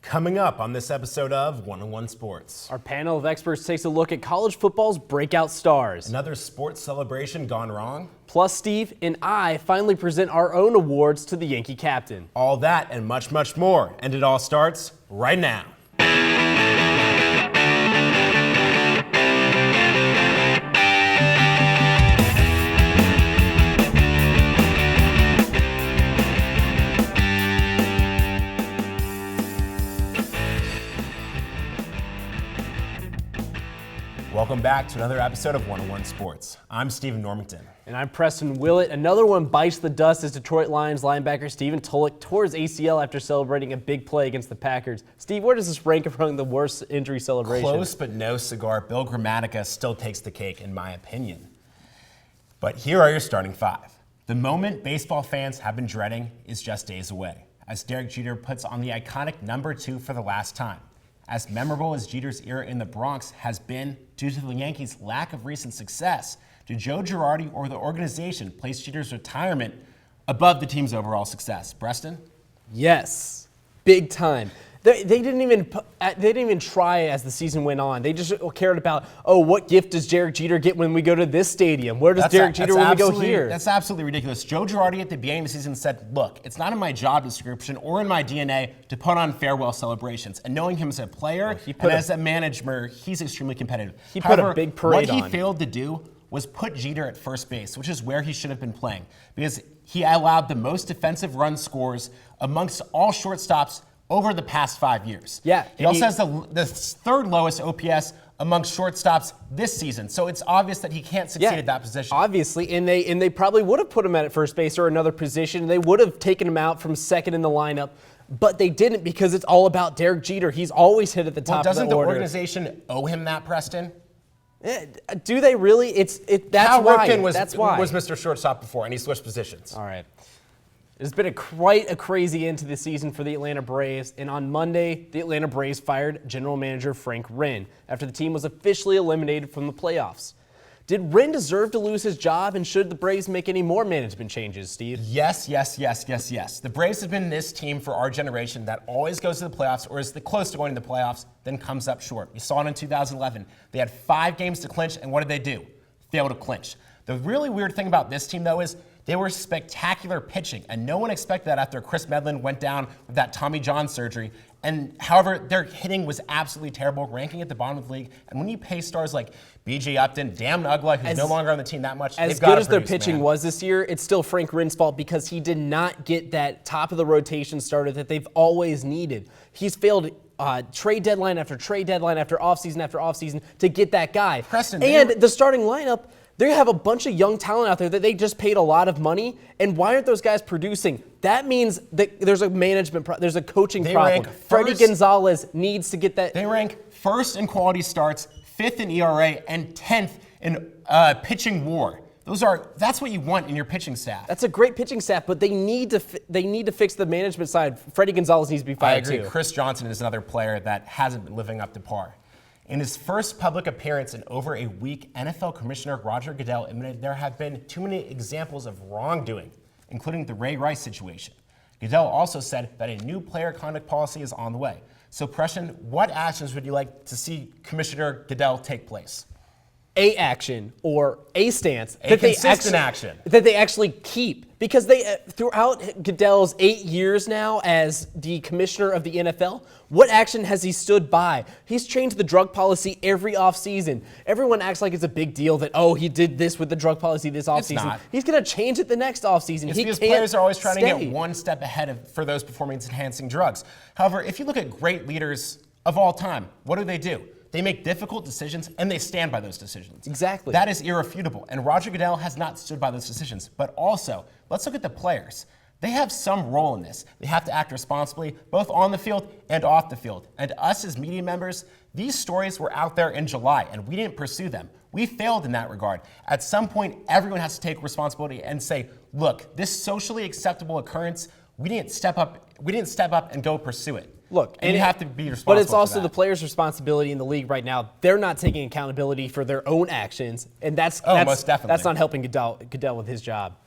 Coming up on this episode of 101 Sports. Our panel of experts takes a look at college football's breakout stars. Another sports celebration gone wrong. Plus, Steve and I finally present our own awards to the Yankee captain. All that and much, much more. And it all starts right now. Welcome back to another episode of 101 Sports. I'm Stephen Normington. And I'm Preston Willett. Another one bites the dust as Detroit Lions linebacker Stephen Tulloch tore his ACL after celebrating a big play against the Packers. Steve, where does this rank among the worst injury celebrations? Close but no cigar. Bill Gramatica still takes the cake, in my opinion. But here are your starting five. The moment baseball fans have been dreading is just days away, as Derek Jeter puts on the iconic number 2 for the last time. As memorable as Jeter's era in the Bronx has been due to the Yankees' lack of recent success, did Joe Girardi or the organization place Jeter's retirement above the team's overall success? Preston? Yes, big time. They didn't even try as the season went on. They just cared about, what gift does Derek Jeter get when we go to this stadium? Where does Derek Jeter when we go here? That's absolutely ridiculous. Joe Girardi at the beginning of the season said, look, it's not in my job description or in my DNA to put on farewell celebrations. And knowing him as a player and as a manager, he's extremely competitive. He put a big parade on. What he failed to do was put Jeter at first base, which is where he should have been playing, because he allowed the most defensive run scores amongst all shortstops over the past 5 years. Yeah. He also has the third lowest OPS amongst shortstops this season. So it's obvious that he can't succeed at that position. Obviously, and they probably would have put him at first base or another position. They would have taken him out from second in the lineup, but they didn't because it's all about Derek Jeter. He's always hit at the top of the order. Doesn't the organization owe him that, Preston? Do they really? That's Cal why. Ripken was Mr. Shortstop before, and he switched positions. All right. It's been quite a crazy end to the season for the Atlanta Braves, and on Monday, the Atlanta Braves fired general manager Frank Wren after the team was officially eliminated from the playoffs. Did Wren deserve to lose his job, and should the Braves make any more management changes, Steve? Yes. The Braves have been this team for our generation that always goes to the playoffs or is close to going to the playoffs, then comes up short. We saw it in 2011. They had 5 games to clinch, and what did they do? Failed to clinch. The really weird thing about this team, though, is they were spectacular pitching, and no one expected that after Chris Medlin went down with that Tommy John surgery. And however, their hitting was absolutely terrible, ranking at the bottom of the league. And when you pay stars like B.J. Upton, Dan Uggla, who's no longer on the team that much, as good as their pitching was this year, it's still Frank Wren's fault because he did not get that top of the rotation starter that they've always needed. He's failed trade deadline after trade deadline after offseason to get that guy. Preston, and the starting lineup, they have a bunch of young talent out there that they just paid a lot of money, and why aren't those guys producing? That means that there's a there's a coaching problem. Freddie Gonzalez needs to get that. They rank first in quality starts, 5th in ERA, and 10th in pitching WAR. That's what you want in your pitching staff. That's a great pitching staff, but they need to fix the management side. Freddie Gonzalez needs to be fired too. I agree. Chris Johnson is another player that hasn't been living up to par. In his first public appearance in over a week, NFL Commissioner Roger Goodell admitted there have been too many examples of wrongdoing, including the Ray Rice situation. Goodell also said that a new player conduct policy is on the way. So, Preston, what actions would you like to see Commissioner Goodell take place? A action or a stance action that they actually keep, because they throughout Goodell's 8 years now as the commissioner of the NFL, what action has he stood by? He's changed the drug policy every offseason. Everyone acts like it's a big deal that he did this with the drug policy this offseason. It's not. He's going to change it the next offseason. It's because players are always trying to get one step ahead for those performance-enhancing drugs. However, if you look at great leaders of all time, what do? They make difficult decisions, and they stand by those decisions. Exactly. That is irrefutable, and Roger Goodell has not stood by those decisions. But also, let's look at the players. They have some role in this. They have to act responsibly, both on the field and off the field. And us as media members, these stories were out there in July, and we didn't pursue them. We failed in that regard. At some point, everyone has to take responsibility and say, look, this socially acceptable occurrence, we didn't step up and go pursue it. Look, and you have to be responsible. But it's also the players' responsibility in the league right now. They're not taking accountability for their own actions, and that's most definitely. That's not helping Goodell with his job.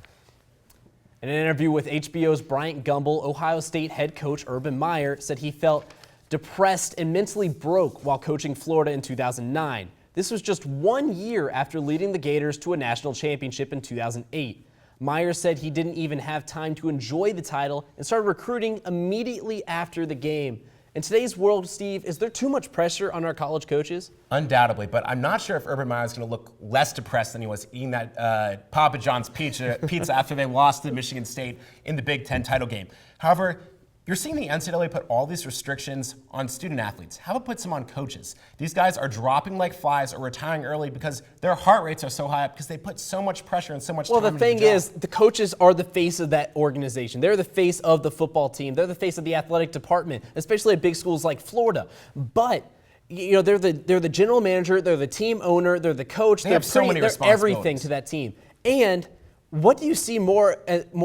In an interview with HBO's Bryant Gumbel, Ohio State head coach Urban Meyer said he felt depressed and mentally broke while coaching Florida in 2009. This was just 1 year after leading the Gators to a national championship in 2008. Myers said he didn't even have time to enjoy the title and started recruiting immediately after the game. In today's world, Steve, is there too much pressure on our college coaches? Undoubtedly, but I'm not sure if Urban Meyer is going to look less depressed than he was eating that Papa John's pizza after they lost to Michigan State in the Big Ten title game. However, you're seeing the NCAA put all these restrictions on student athletes. How about put some on coaches? These guys are dropping like flies or retiring early because their heart rates are so high up because they put so much pressure and so much time into the job. Well, the thing is, the coaches are the face of that organization. They're the face of the football team. They're the face of the athletic department, especially at big schools like Florida. But they're the general manager, they're the team owner, they're the coach. They have so many responsibilities. They're everything to that team. And what do you see more,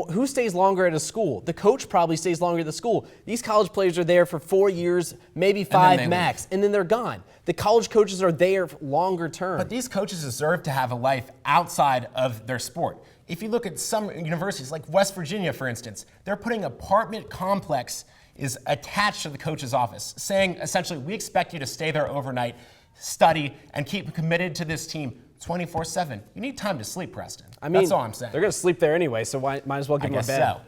who stays longer at a school? The coach probably stays longer at the school. These college players are there for 4 years, maybe 5 max, and then they're gone. The college coaches are there longer term. But these coaches deserve to have a life outside of their sport. If you look at some universities, like West Virginia, for instance, they're putting apartment complex is attached to the coach's office, saying essentially, we expect you to stay there overnight, study, and keep committed to this team 24/7. You need time to sleep, Preston. That's all I'm saying. They're going to sleep there anyway, so might as well give them a bed. So.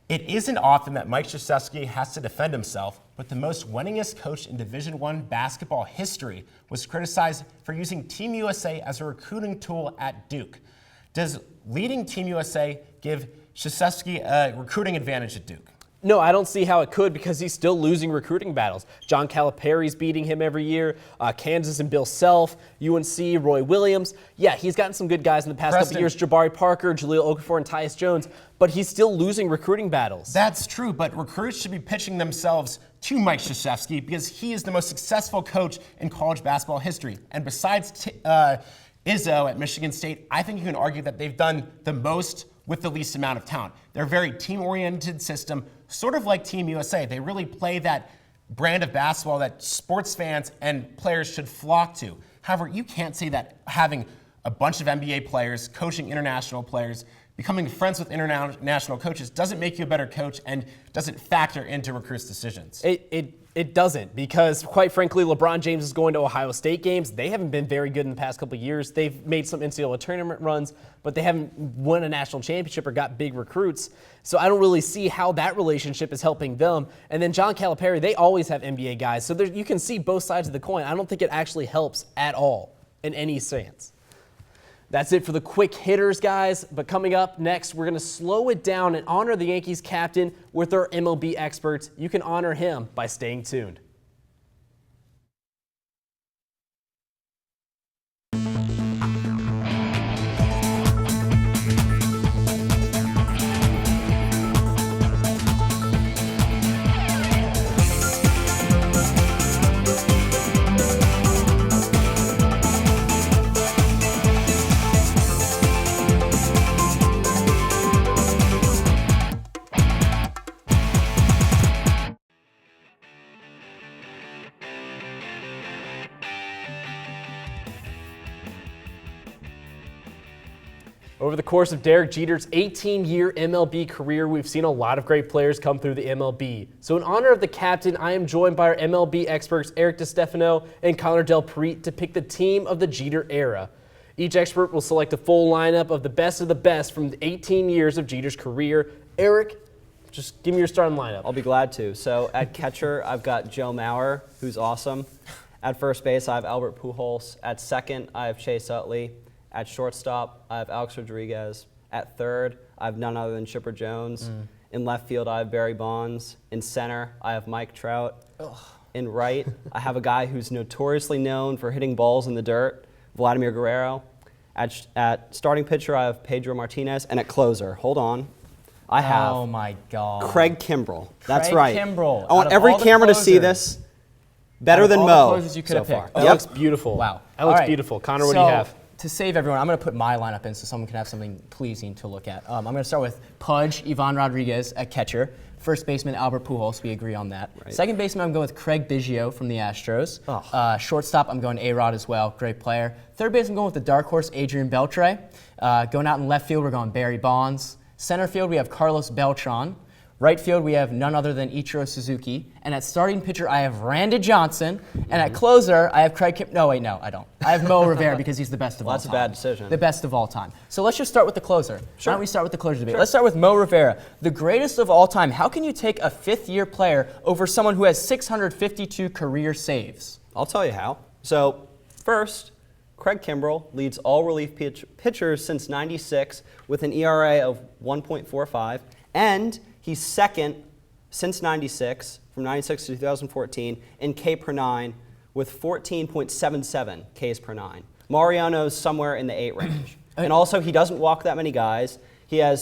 It isn't often that Mike Krzyzewski has to defend himself, but the most winningest coach in Division I basketball history was criticized for using Team USA as a recruiting tool at Duke. Does leading Team USA give Krzyzewski a recruiting advantage at Duke? No, I don't see how it could because he's still losing recruiting battles. John Calipari's beating him every year. Kansas and Bill Self, UNC, Roy Williams. Yeah, he's gotten some good guys in the past couple years. Jabari Parker, Jaleel Okafor, and Tyus Jones. But he's still losing recruiting battles. That's true, but recruits should be pitching themselves to Mike Krzyzewski because he is the most successful coach in college basketball history. And besides Izzo at Michigan State, I think you can argue that they've done the most with the least amount of talent. They're a very team-oriented system, sort of like Team USA. They really play that brand of basketball that sports fans and players should flock to. However, you can't say that having a bunch of NBA players, coaching international players, becoming friends with international coaches doesn't make you a better coach and doesn't factor into recruits' decisions. It doesn't because, quite frankly, LeBron James is going to Ohio State games. They haven't been very good in the past couple of years. They've made some NCAA tournament runs, but they haven't won a national championship or got big recruits. So I don't really see how that relationship is helping them. And then John Calipari, they always have NBA guys. So you can see both sides of the coin. I don't think it actually helps at all in any sense. That's it for the quick hitters, guys. But coming up next, we're going to slow it down and honor the Yankees captain with our MLB experts. You can honor him by staying tuned. Over the course of Derek Jeter's 18-year MLB career, we've seen a lot of great players come through the MLB. So in honor of the captain, I am joined by our MLB experts Eric DeStefano and Connor Del Preet to pick the team of the Jeter era. Each expert will select a full lineup of the best from the 18 years of Jeter's career. Eric, just give me your starting lineup. I'll be glad to. So at catcher, I've got Joe Mauer, who's awesome. At first base, I have Albert Pujols. At second, I have Chase Utley. At shortstop, I have Alex Rodriguez. At third, I have none other than Chipper Jones. In left field, I have Barry Bonds. In center, I have Mike Trout. In right, I have a guy who's notoriously known for hitting balls in the dirt, Vladimir Guerrero. At starting pitcher, I have Pedro Martinez. And at closer, hold on, I have oh my God. Craig Kimbrell. That's Craig right. Kimbrell. I want every camera to see this. Better than all Mo the closers you could so have far. picked. That looks beautiful. Wow. That looks All right. beautiful. Connor, what do you have? To save everyone, I'm going to put my lineup in so someone can have something pleasing to look at. I'm going to start with Pudge, Ivan Rodriguez at catcher. First baseman, Albert Pujols. We agree on that. Right. Second baseman, I'm going with Craig Biggio from the Astros. Shortstop, I'm going A-Rod as well. Great player. Third base, I'm going with the dark horse, Adrian Beltre. Going out in left field, we're going Barry Bonds. Center field, we have Carlos Beltran. Right field, we have none other than Ichiro Suzuki. And at starting pitcher, I have Randy Johnson. And at closer, I have Craig Kim. No, wait, no, I don't. I have Mo Rivera because he's the best of all time. That's a bad decision. The best of all time. So let's just start with the closer. Sure. Why don't we start with the closer debate? Sure. Let's start with Mo Rivera, the greatest of all time. How can you take a fifth-year player over someone who has 652 career saves? I'll tell you how. So, first, Craig Kimbrell leads all relief pitchers since '96 with an ERA of 1.45, and he's second since '96, from '96 to 2014, in K per nine with 14.77 Ks per nine. Mariano's somewhere in the 8 range. And also, he doesn't walk that many guys. He had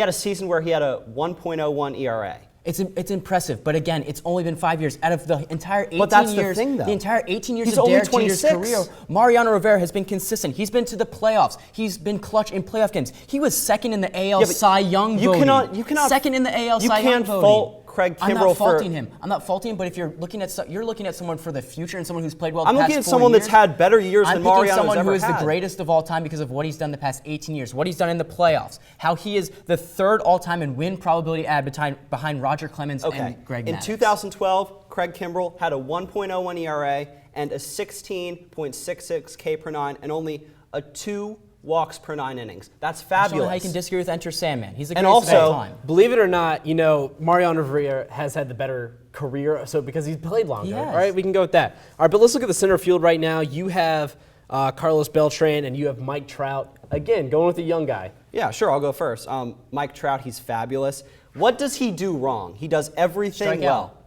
a season where he had a 1.01 ERA. It's impressive, but again, it's only been 5 years. Out of the entire 18 But that's the years, thing, though. the entire 18 years He's of only Derek Jeter's 26. career, Mariano Rivera has been consistent. He's been to the playoffs. He's been clutch in playoff games. He was second in the AL Yeah, but Cy Young you voting. cannot- second in the AL you Cy Young can't voting. fault Craig I'm Kimbrell not for- faulting him. I'm not faulting him, but if you're looking at someone for the future and someone who's played well, I'm the looking past at 4 someone that's years, had better years I'm than picking Mariano's someone ever who is had. the greatest of all time because of what he's done the past 18 years, what he's done in the playoffs, how he is the third all-time in win probability ad behind Roger Clemens Okay. and Greg In Maddux. 2012, Craig Kimbrell had a 1.01 ERA and a 16.66 K per nine and only a 2 walks per 9 innings. That's I don't know fabulous. how you can disagree with Enter Sandman. He's the And greatest of all also, time. Believe it or not, Mariano Rivera has had the better career, so because he's played longer. He has. All right, we can go with that. All right, but let's look at the center field right now. You have Carlos Beltran and you have Mike Trout. Again, going with the young guy. Yeah, sure, I'll go first. Mike Trout, he's fabulous. What does he do wrong? He does everything Strike well. out.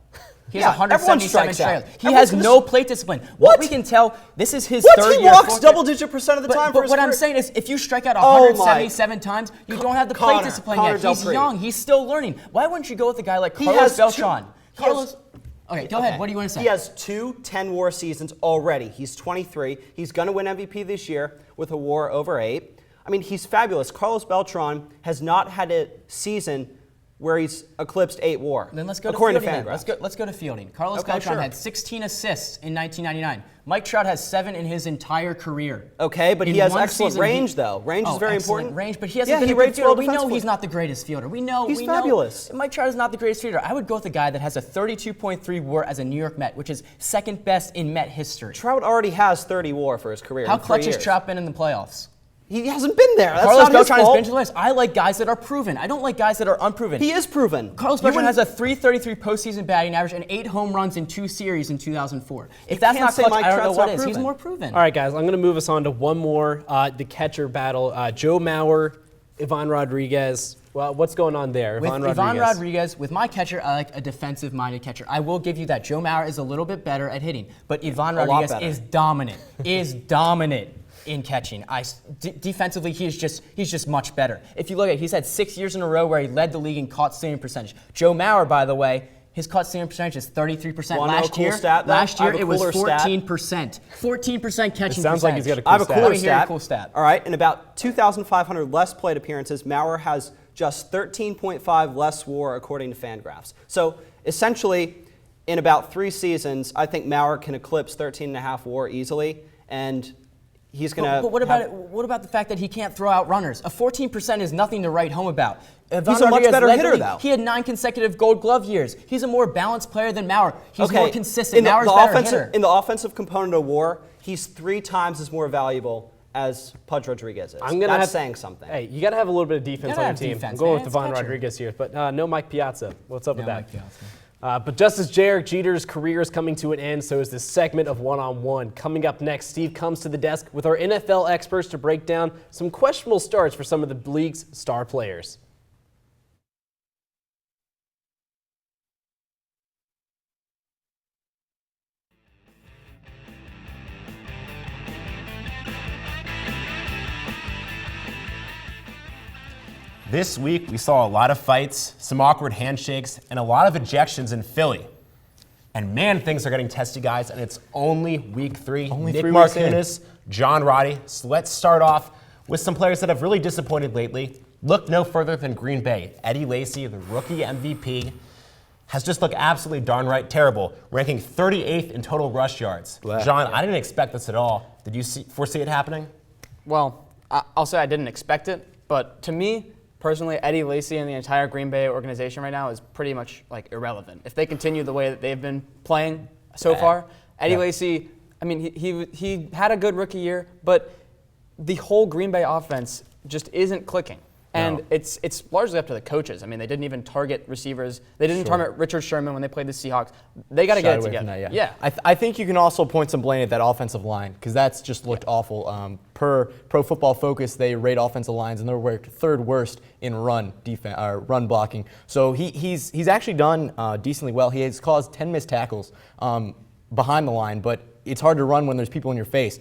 He Yeah, has 177 everyone strikes out. strikeouts. He Everyone's has gonna no plate discipline. What? We can tell, this is his What? third He year. walks fourth- double-digit percent of the time for But his what I'm career. saying is, if you strike out Oh, 177 times, you don't have the plate Connor discipline Del yet. He's Prete. young. He's still learning. Why wouldn't you go with a guy like He Carlos has Beltran? he has- Okay, go ahead. What do you want to say? He has 2 10-WAR seasons already. He's 23. He's going to win MVP this year with a WAR over 8. I mean, he's fabulous. Carlos Beltran has not had a season where he's eclipsed 8 WAR. Then let's go according to fielding. to Then. Fangraphs. Let's go to fielding. Carlos Okay, Beltran sure. had 16 assists in 1999. Mike Trout has 7 in his entire career. Okay, but In he has one excellent season, range, though. Range is very excellent important. range, but he hasn't Yeah, been he a good rates fielder. well We know defensively. he's not the greatest fielder. We know. He's we know fabulous. Mike Trout is not the greatest fielder. I would go with a guy that has a 32.3 WAR as a New York Met, which is second best in Met history. Trout already has 30 WAR for his career. How in 3 clutch has years. Trout been in the playoffs? He hasn't been there. That's Carlos not his Beltran has fault. been to the playoffs. I like guys that are proven. I don't like guys that are unproven. He is proven. Carlos You Beltran wouldn't- has a 333 postseason batting average and 8 home runs in 2 series in 2004. If You that's can't not say clutch, Mike I don't know Trout's what not is. He's proven. more proven. All right, guys, I'm going to move us on to one more, the catcher battle. Joe Mauer, Ivan Rodriguez. Well, what's going on there? With Ivan Rodriguez, with my catcher, I like a defensive-minded catcher. I will give you that. Joe Mauer is a little bit better at hitting, but Ivan lot Rodriguez better. is dominant in catching. Defensively, he's just much better. If you look at it, he's had 6 years in a row where he led the league in caught stealing percentage. Joe Mauer, by the way, his caught stealing percentage is 33%. Wanna know a Last cool year, stat, though? last I have year a it was cooler stat. 14%. 14% catching sounds like he's got a cool I have a stat. cooler Let me hear a stat. cool stat. All right, in about 2,500 less plate appearances, Mauer has just 13.5 less WAR according to Fangraphs. So essentially, in about 3 seasons, I think Mauer can eclipse 13.5 WAR easily, and he's going to. But what about the fact that he can't throw out runners? A 14% is nothing to write home about. Ivan He's a much Rodriguez better led the hitter, league. though. He had 9 consecutive Gold Glove years. He's a more balanced player than Mauer. He's more consistent. In the, Mauer's the better offensive, hitter. in the offensive component of WAR, he's 3 times as more valuable as Pudge Rodriguez is. That's saying something. Hey, you got to have a little bit of defense Gotta on your have team. defense, I'm going man. with It's Ivan catcher. Rodriguez here, but no Mike Piazza. What's up with that? Mike Piazza. But just as Derek Jeter's career is coming to an end, so is this segment of one-on-one. Coming up next, Steve comes to the desk with our NFL experts to break down some questionable starts for some of the league's star players. This week, we saw a lot of fights, some awkward handshakes, and a lot of ejections in Philly. And man, things are getting testy, guys, and it's only week 3. Only Nick 3 weeks in. Markakis, John Roddy. So let's start off with some players that have really disappointed lately. Look no further than Green Bay. Eddie Lacy, the rookie MVP, has just looked absolutely darn right terrible, ranking 38th in total rush yards. John, I didn't expect this at all. Did you foresee it happening? Well, I'll say I didn't expect it, but to me, Personally, Eddie Lacy and the entire Green Bay organization right now is pretty much like irrelevant. If they continue the way that they've been playing so far, Eddie Lacy, I mean, he had a good rookie year, but the whole Green Bay offense just isn't clicking. And it's largely up to the coaches. I mean, they didn't even target receivers. They didn't target Richard Sherman when they played the Seahawks. They got to get it together. Yeah. I think you can also point some blame at that offensive line because that's just looked awful. Per Pro Football Focus, they rate offensive lines and they're ranked third worst in run defense or run blocking. So he's actually done decently well. He has caused 10 missed tackles behind the line, but it's hard to run when there's people in your face.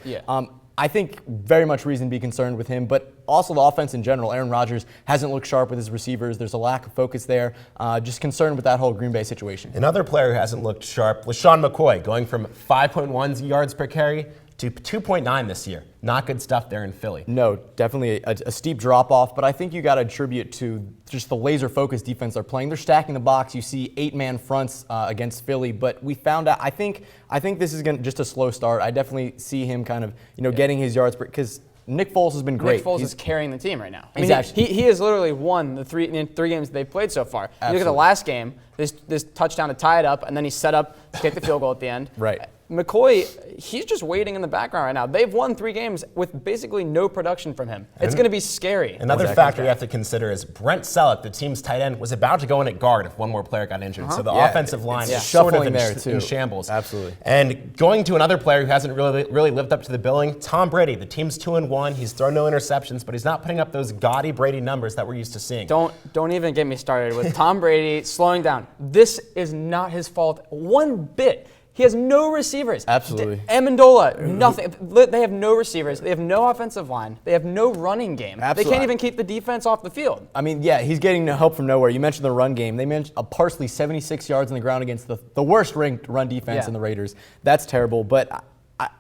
I think very much reason to be concerned with him, but also the offense in general. Aaron Rodgers hasn't looked sharp with his receivers. There's a lack of focus there. Just concerned with that whole Green Bay situation. Another player who hasn't looked sharp, LaShawn McCoy, going from 5.1 yards per carry to 2.9 this year. Not good stuff there in Philly. No, definitely a steep drop-off, but I think you got to attribute to just the laser-focused defense they're playing. They're stacking the box. You see 8-man fronts against Philly, but we found out, I think this is just a slow start. I definitely see him kind of, getting his yards, because Nick Foles has been great. Nick Foles is carrying the team right now. I mean, Exactly. he has literally won the three games they've played so far. You look at the last game, this touchdown to tie it up, and then he set up to kick the field goal at the end. Right. McCoy, he's just waiting in the background right now. They've won 3 games with basically no production from him. It's going to be scary. Another factor you have to consider is Brent Selleck, the team's tight end, was about to go in at guard if one more player got injured. So the offensive line is sort of in shambles. Absolutely. And going to another player who hasn't really lived up to the billing, Tom Brady. The team's 2-1. He's thrown no interceptions, but he's not putting up those gaudy Brady numbers that we're used to seeing. Don't even get me started with Tom Brady slowing down. This is not his fault one bit. He has no receivers. Absolutely. Amendola, nothing. They have no receivers. They have no offensive line. They have no running game. Absolutely. They can't even keep the defense off the field. I mean, yeah, he's getting help from nowhere. You mentioned the run game. They managed a Parsley 76 yards on the ground against the worst-ranked run defense in the Raiders. That's terrible, but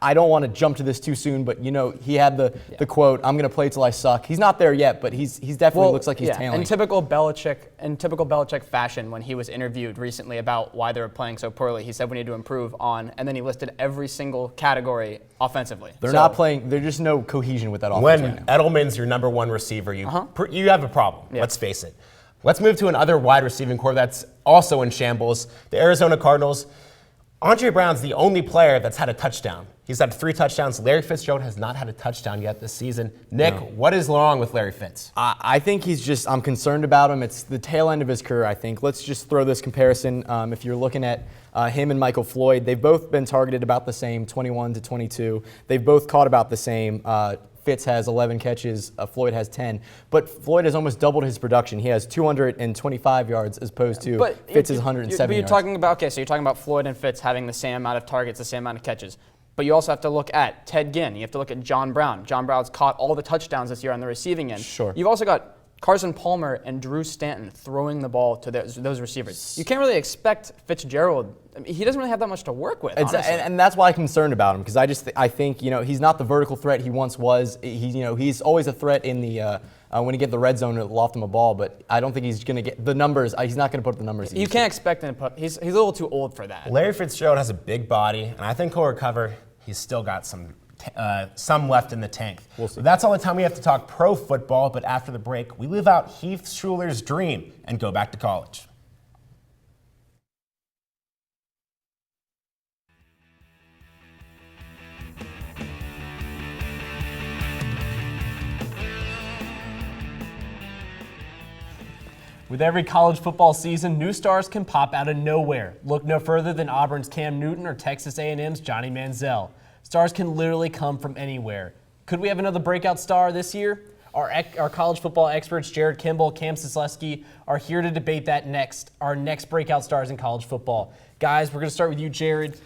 I don't want to jump to this too soon, but he had the quote, "I'm going to play till I suck." He's not there yet, but he's definitely looks like he's tailing. In typical Belichick fashion, when he was interviewed recently about why they were playing so poorly, he said we need to improve on, and then he listed every single category offensively. They're not playing. There's just no cohesion with that offense When right now. Edelman's your number one receiver, you have a problem. Let's face it. Let's move to another wide receiving core that's also in shambles. The Arizona Cardinals. Andre Brown's the only player that's had a touchdown. He's had 3 touchdowns. Larry Fitzgerald has not had a touchdown yet this season. Nick, what is wrong with Larry Fitz? I think I'm concerned about him. It's the tail end of his career, I think. Let's just throw this comparison. If you're looking at him and Michael Floyd, they've both been targeted about the same, 21 to 22. They've both caught about the same. Fitz has 11 catches, Floyd has 10. But Floyd has almost doubled his production. He has 225 yards as opposed to Fitz's 107 But yards. you're talking about Floyd and Fitz having the same amount of targets, the same amount of catches. But you also have to look at Ted Ginn. You have to look at John Brown. John Brown's caught all the touchdowns this year on the receiving end. Sure. You've also got Carson Palmer and Drew Stanton throwing the ball to those receivers. You can't really expect Fitzgerald. I mean, he doesn't really have that much to work with, honestly. And that's why I'm concerned about him, because I think he's not the vertical threat he once was. He's always a threat in the when you get the red zone to loft him a ball, but I don't think he's going to get the numbers. He's not going to put up the numbers. You can't expect him to put. He's a little too old for that. Larry Fitzgerald has a big body, and I think he'll recover. He's still got some left in the tank. We'll see. That's all the time we have to talk pro football, but after the break, we live out Heath Schuler's dream and go back to college. With every college football season, new stars can pop out of nowhere. Look no further than Auburn's Cam Newton or Texas A&M's Johnny Manziel. Stars can literally come from anywhere. Could we have another breakout star this year? Our college football experts, Jared Kimball, Cam Sisleski, are here to debate that next. Our next breakout stars in college football. Guys, we're going to start with you, Jared.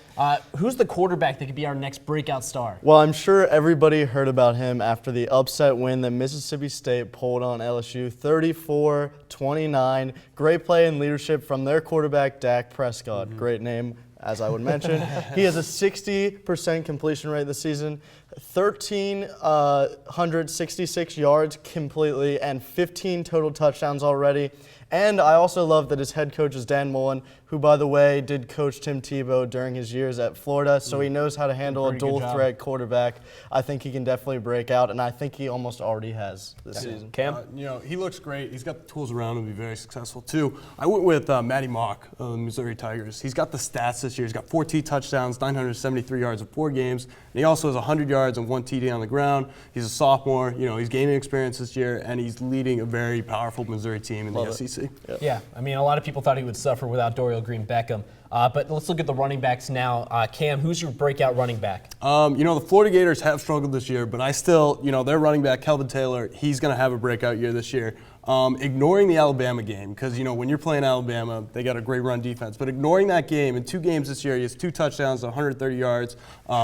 Who's the quarterback that could be our next breakout star? Well, I'm sure everybody heard about him after the upset win that Mississippi State pulled on LSU, 34-29. Great play and leadership from their quarterback, Dak Prescott. Great name, as I would mention. He has a 60% completion rate this season. 1,366 yards completely and 15 total touchdowns already. And I also love that his head coach is Dan Mullen, who, by the way, did coach Tim Tebow during his years at Florida, so he knows how to handle a dual-threat quarterback. I think he can definitely break out, and I think he almost already has this season. Cam? He looks great. He's got the tools around him to be very successful, too. I went with Matty Mock of the Missouri Tigers. He's got the stats this year. He's got 14 touchdowns, 973 yards in 4 games, and he also has 100 yards and 1 TD on the ground. He's a sophomore. He's gaining experience this year, and he's leading a very powerful Missouri team in the SEC. Yeah, I mean, a lot of people thought he would suffer without Dorial Green-Beckham. But let's look at the running backs now. Cam, who's your breakout running back? The Florida Gators have struggled this year, but I still, their running back, Kelvin Taylor, he's going to have a breakout year this year. Ignoring the Alabama game, because, when you're playing Alabama, they got a great run defense. But ignoring that game, in 2 games this year, he has 2 touchdowns, 130 yards.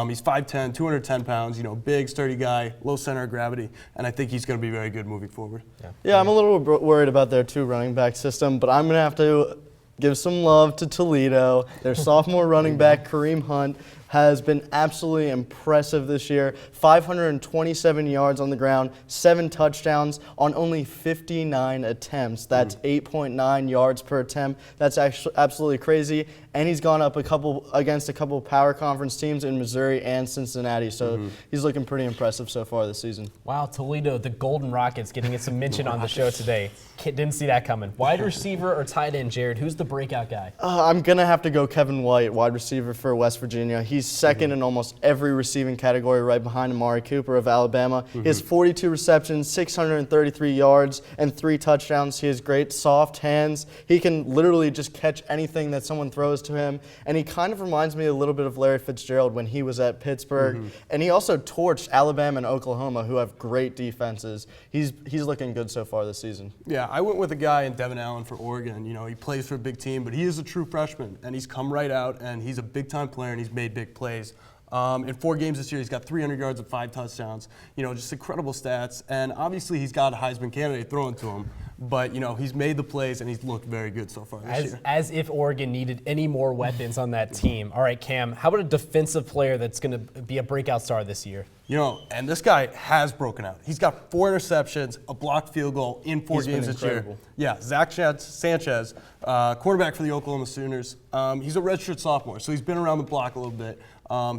He's 5'10", 210 pounds, big, sturdy guy, low center of gravity. And I think he's going to be very good moving forward. Yeah, I'm a little worried about their 2 running back system, but I'm going to have to give some love to Toledo. Their sophomore running back, Kareem Hunt, has been absolutely impressive this year. 527 yards on the ground, 7 touchdowns on only 59 attempts. That's 8.9 yards per attempt. That's actually absolutely crazy. And he's gone up against a couple power conference teams in Missouri and Cincinnati. So he's looking pretty impressive so far this season. Wow, Toledo, the Golden Rockets, getting some mention on the show today. Didn't see that coming. Wide receiver or tight end, Jared? Who's the breakout guy? I'm going to have to go Kevin White, wide receiver for West Virginia. He's second in almost every receiving category, right behind Amari Cooper of Alabama. He has 42 receptions, 633 yards, and 3 touchdowns. He has great soft hands. He can literally just catch anything that someone throws to him. And he kind of reminds me a little bit of Larry Fitzgerald when he was at Pittsburgh. And he also torched Alabama and Oklahoma, who have great defenses. He's looking good so far this season. Yeah, I went with a guy in Devin Allen for Oregon. He plays for a big team, but he is a true freshman, and he's come right out, and he's a big-time player, and he's made big plays. In 4 games this year, he's got 300 yards and 5 touchdowns. Just incredible stats. And obviously, he's got a Heisman candidate thrown to him. But, he's made the plays, and he's looked very good so far this year. As if Oregon needed any more weapons on that team. All right, Cam, how about a defensive player that's going to be a breakout star this year? And this guy has broken out. He's got 4 interceptions, a blocked field goal in 4 games this year. Yeah, Zach Sanchez, quarterback for the Oklahoma Sooners. He's a redshirt sophomore, so he's been around the block a little bit.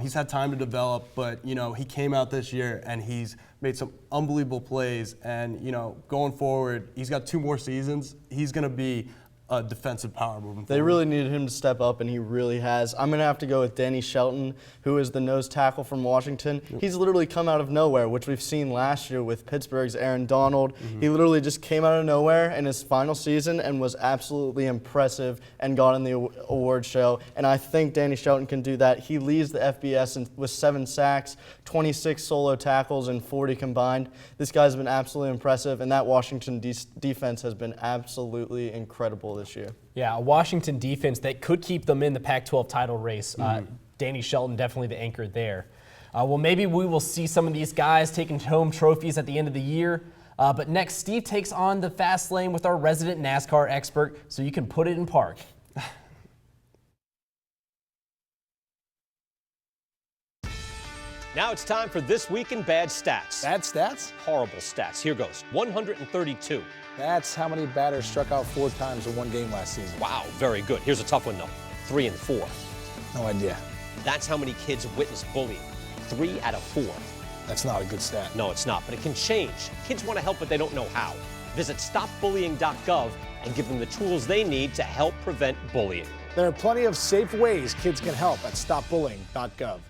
He's had time to develop, but, he came out this year and he's made some unbelievable plays. And, going forward, he's got 2 more seasons. He's going to be a defensive power moving forward. They really needed him to step up, and he really has. I'm going to have to go with Danny Shelton, who is the nose tackle from Washington. He's literally come out of nowhere, which we've seen last year with Pittsburgh's Aaron Donald. He literally just came out of nowhere in his final season and was absolutely impressive and got in the award show. And I think Danny Shelton can do that. He leads the FBS with 7 sacks, 26 solo tackles, and 40 combined. This guy's been absolutely impressive, and that Washington defense has been absolutely incredible this year. Yeah, a Washington defense that could keep them in the Pac-12 title race. Danny Shelton definitely the anchor there. Well, maybe we will see some of these guys taking home trophies at the end of the year. But next, Steve takes on the fast lane with our resident NASCAR expert, so you can put it in park. Now it's time for This Week in Bad Stats. Bad stats? Horrible stats. Here goes. 132. That's how many batters struck out 4 times in 1 game last season. Wow, very good. Here's a tough one, though. 3 and 4. No idea. That's how many kids witness bullying. 3 out of 4. That's not a good stat. No, it's not, but it can change. Kids want to help, but they don't know how. Visit stopbullying.gov and give them the tools they need to help prevent bullying. There are plenty of safe ways kids can help at stopbullying.gov.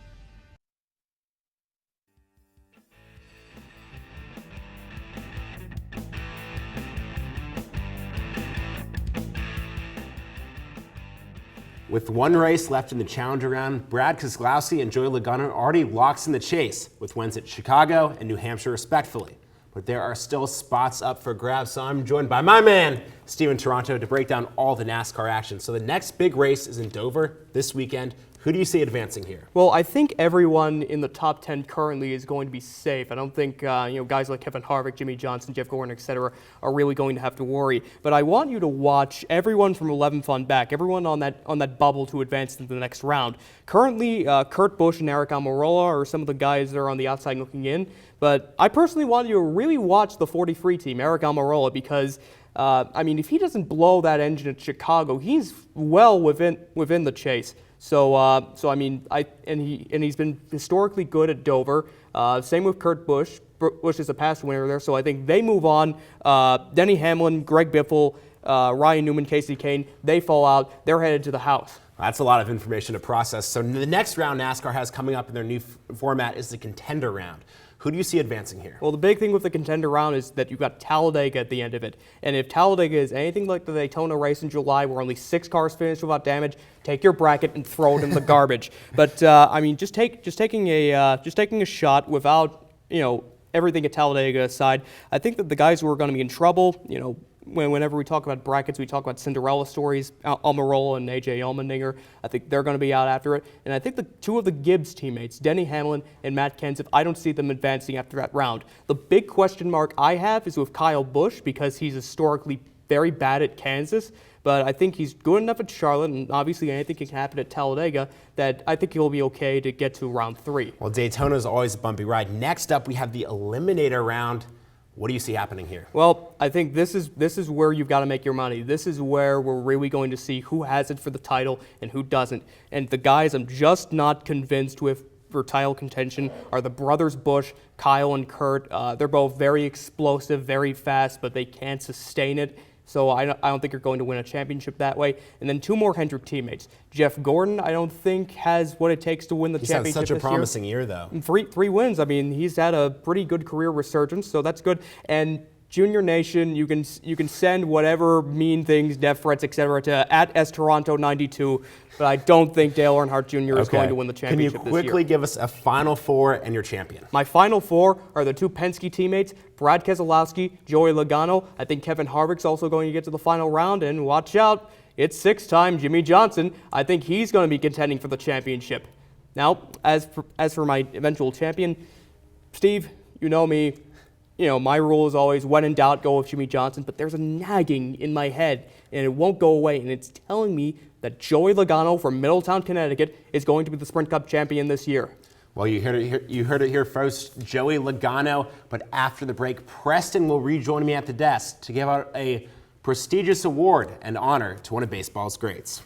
With 1 race left in the Challenger round, Brad Keselowski and Joey Logano are already locks in the chase, with wins at Chicago and New Hampshire respectively. But there are still spots up for grabs, so I'm joined by my man, Steve in Toronto, to break down all the NASCAR action. So the next big race is in Dover this weekend. Who do you see advancing here? Well, I think everyone in the top 10 currently is going to be safe. I don't think guys like Kevin Harvick, Jimmy Johnson, Jeff Gordon, etc., are really going to have to worry. But I want you to watch everyone from 11th on back, everyone on that bubble to advance into the next round. Currently, Kurt Busch and Eric Almirola are some of the guys that are on the outside looking in. But I personally want you to really watch the 43 team, Eric Almirola, because if he doesn't blow that engine at Chicago, he's well within the chase. He's been historically good at Dover. Same with Kurt Busch. Busch is a past winner there, so I think they move on. Denny Hamlin, Greg Biffle, Ryan Newman, Casey Kane, they fall out. They're headed to the house. That's a lot of information to process. So the next round NASCAR has coming up in their new format is the contender round. Who do you see advancing here? Well, the big thing with the contender round is that you've got Talladega at the end of it. And if Talladega is anything like the Daytona race in July where only 6 cars finished without damage, take your bracket and throw it in the garbage. But just taking a shot without everything at Talladega aside, I think that the guys who are going to be in trouble, whenever we talk about brackets, we talk about Cinderella stories, Almirola and AJ Allmendinger. I think they're going to be out after it. And I think the two of the Gibbs teammates, Denny Hamlin and Matt Kenseth, I don't see them advancing after that round. The big question mark I have is with Kyle Busch because he's historically very bad at Kansas. But I think he's good enough at Charlotte, and obviously anything can happen at Talladega, that I think he'll be okay to get to round 3. Well, Daytona is always a bumpy ride. Next up, we have the Eliminator round. What do you see happening here? Well, I think this is where you've got to make your money. This is where we're really going to see who has it for the title and who doesn't. And the guys I'm just not convinced with for title contention are the brothers Busch, Kyle and Kurt. They're both very explosive, very fast, but they can't sustain it. So I don't think you're going to win a championship that way. And then 2 more Hendrick teammates. Jeff Gordon, I don't think has what it takes to win the championship this year. He's had such a promising year, though. 3 wins. He's had a pretty good career resurgence, so that's good. And Junior Nation, you can send whatever mean things, death threats, etc. to @SToronto92, but I don't think Dale Earnhardt Jr. is going to win the championship this year. Can you quickly give us a Final 4 and your champion? My Final 4 are the 2 Penske teammates, Brad Keselowski, Joey Logano. I think Kevin Harvick's also going to get to the final round, and watch out, it's 6-time Jimmy Johnson. I think he's going to be contending for the championship. Now, as for my eventual champion, Steve, you know me. My rule is always, when in doubt, go with Jimmy Johnson, but there's a nagging in my head, and it won't go away, and it's telling me that Joey Logano from Middletown, Connecticut, is going to be the Sprint Cup champion this year. Well, you heard it here first, Joey Logano, but after the break, Preston will rejoin me at the desk to give out a prestigious award and honor to one of baseball's greats.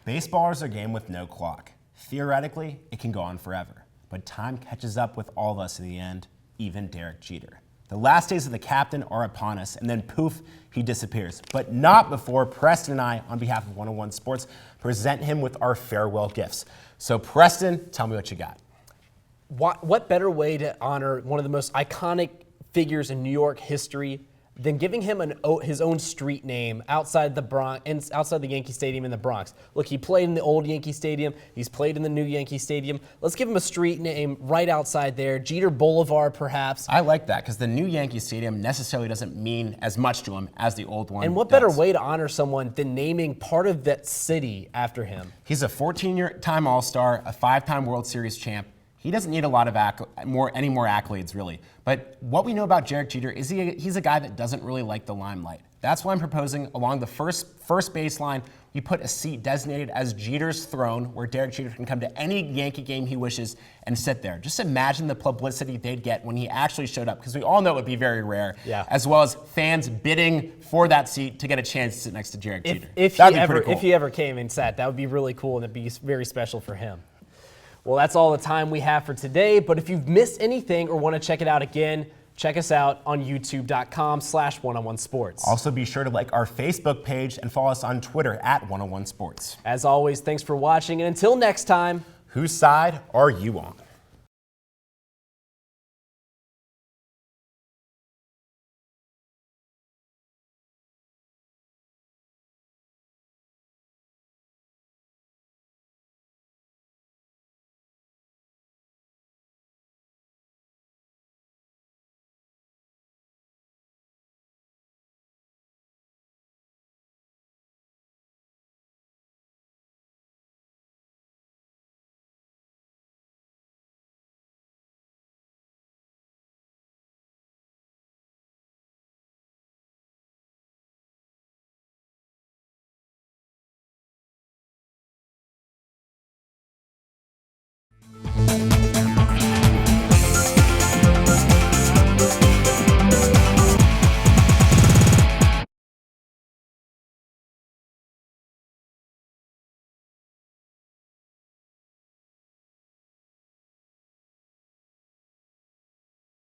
Baseball is a game with no clock. Theoretically, it can go on forever, but time catches up with all of us in the end, even Derek Jeter. The last days of the captain are upon us, and then poof, he disappears. But not before Preston and I, on behalf of 101 Sports, present him with our farewell gifts. So Preston, tell me what you got. What better way to honor one of the most iconic figures in New York history than giving him his own street name outside the Bronx and outside the Yankee Stadium in the Bronx? Look, he played in the old Yankee Stadium. He's played in the new Yankee Stadium. Let's give him a street name right outside there, Jeter Boulevard, perhaps. I like that because the new Yankee Stadium necessarily doesn't mean as much to him as the old one. And what better way to honor someone than naming part of that city after him? He's a 14-time All-Star, a 5-time World Series champ. He doesn't need a lot of any more accolades, really. But what we know about Derek Jeter is he's a guy that doesn't really like the limelight. That's why I'm proposing along the first baseline, we put a seat designated as Jeter's throne where Derek Jeter can come to any Yankee game he wishes and sit there. Just imagine the publicity they'd get when he actually showed up, because we all know it would be very rare, as well as fans bidding for that seat to get a chance to sit next to Derek Jeter. If he ever came and sat, that would be really cool, and it'd be very special for him. Well, that's all the time we have for today, but if you've missed anything or want to check it out again, check us out on youtube.com/101sports. Also, be sure to like our Facebook page and follow us on Twitter @101sports. As always, thanks for watching, and until next time, whose side are you on?